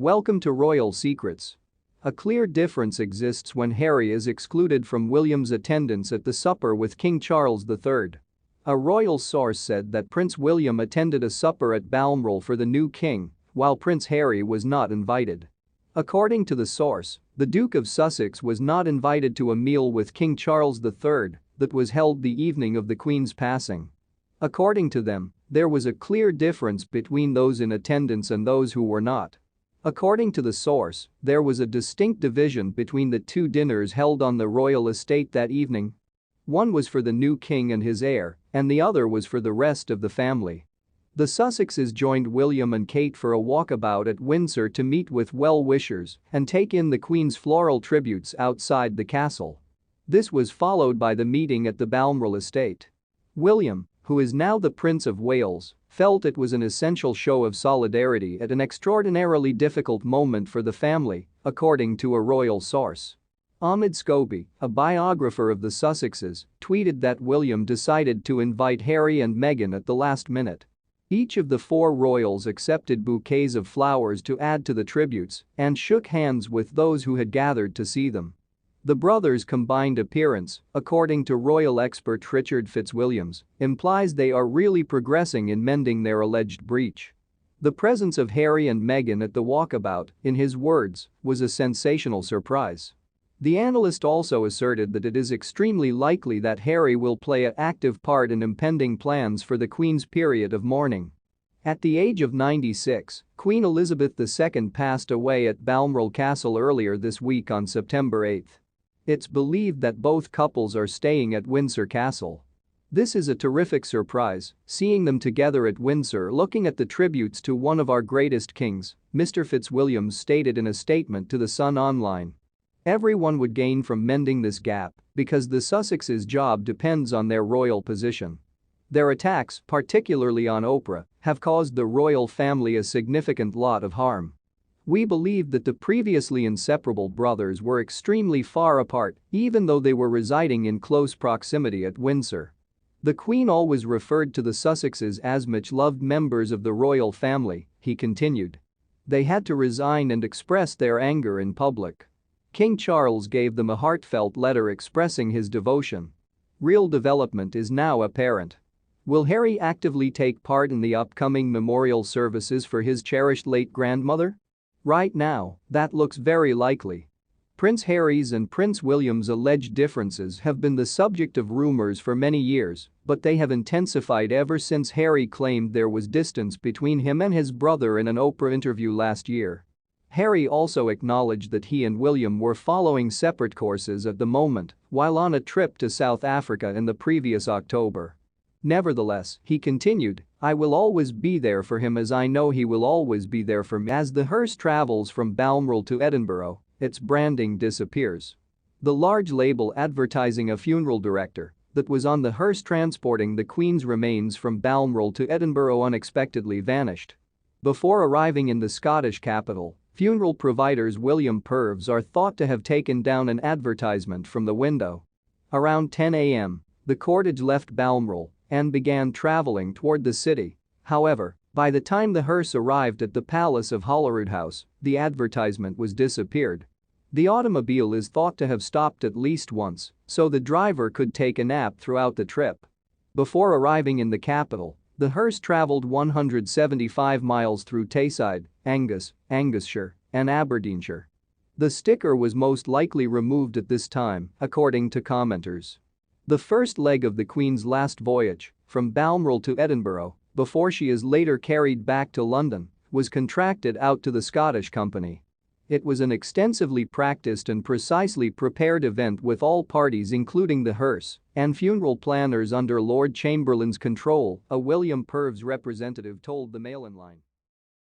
Welcome to Royal Secrets. A clear difference exists when Harry is excluded from William's attendance at the supper with King Charles III. A royal source said that Prince William attended a supper at Balmoral for the new king, while Prince Harry was not invited. According to the source, the Duke of Sussex was not invited to a meal with King Charles III that was held the evening of the Queen's passing. According to them, there was a clear difference between those in attendance and those who were not. According to the source, there was a distinct division between the two dinners held on the royal estate that evening. One was for the new king and his heir, and the other was for the rest of the family. The Sussexes joined William and Kate for a walkabout at Windsor to meet with well-wishers and take in the Queen's floral tributes outside the castle. This was followed by the meeting at the Balmoral estate. William, who is now the Prince of Wales, felt it was an essential show of solidarity at an extraordinarily difficult moment for the family, according to a royal source. Ahmed Scobie, a biographer of the Sussexes, tweeted that William decided to invite Harry and Meghan at the last minute. Each of the four royals accepted bouquets of flowers to add to the tributes and shook hands with those who had gathered to see them. The brothers' combined appearance, according to royal expert Richard Fitzwilliams, implies they are really progressing in mending their alleged breach. The presence of Harry and Meghan at the walkabout, in his words, was a sensational surprise. The analyst also asserted that it is extremely likely that Harry will play an active part in impending plans for the Queen's period of mourning. At the age of 96, Queen Elizabeth II passed away at Balmoral Castle earlier this week on September 8. It's believed that both couples are staying at Windsor Castle. This is a terrific surprise, seeing them together at Windsor looking at the tributes to one of our greatest kings, Mr. Fitzwilliams stated in a statement to The Sun Online. Everyone would gain from mending this gap because the Sussexes' job depends on their royal position. Their attacks, particularly on Oprah, have caused the royal family a significant lot of harm. We believe that the previously inseparable brothers were extremely far apart, even though they were residing in close proximity at Windsor. The Queen always referred to the Sussexes as much-loved members of the royal family, he continued. They had to resign and express their anger in public. King Charles gave them a heartfelt letter expressing his devotion. Real development is now apparent. Will Harry actively take part in the upcoming memorial services for his cherished late grandmother? Right now, that looks very likely. Prince Harry's and Prince William's alleged differences have been the subject of rumors for many years, but they have intensified ever since Harry claimed there was distance between him and his brother in an Oprah interview last year. Harry also acknowledged that he and William were following separate courses at the moment while on a trip to South Africa in the previous October. Nevertheless, he continued, I will always be there for him as I know he will always be there for me. As the hearse travels from Balmoral to Edinburgh, its branding disappears. The large label advertising a funeral director that was on the hearse transporting the Queen's remains from Balmoral to Edinburgh unexpectedly vanished. Before arriving in the Scottish capital, funeral providers William Purves are thought to have taken down an advertisement from the window. Around 10 a.m., the cortege left Balmoral and began traveling toward the city. However, by the time the hearse arrived at the Palace of Holyrood House, the advertisement was disappeared. The automobile is thought to have stopped at least once, so the driver could take a nap throughout the trip. Before arriving in the capital, the hearse traveled 175 miles through Tayside, Angusshire, and Aberdeenshire. The sticker was most likely removed at this time, according to commenters. The first leg of the Queen's last voyage, from Balmoral to Edinburgh, before she is later carried back to London, was contracted out to the Scottish Company. It was an extensively practiced and precisely prepared event with all parties including the hearse and funeral planners under Lord Chamberlain's control, a William Purves representative told the Mail-in line.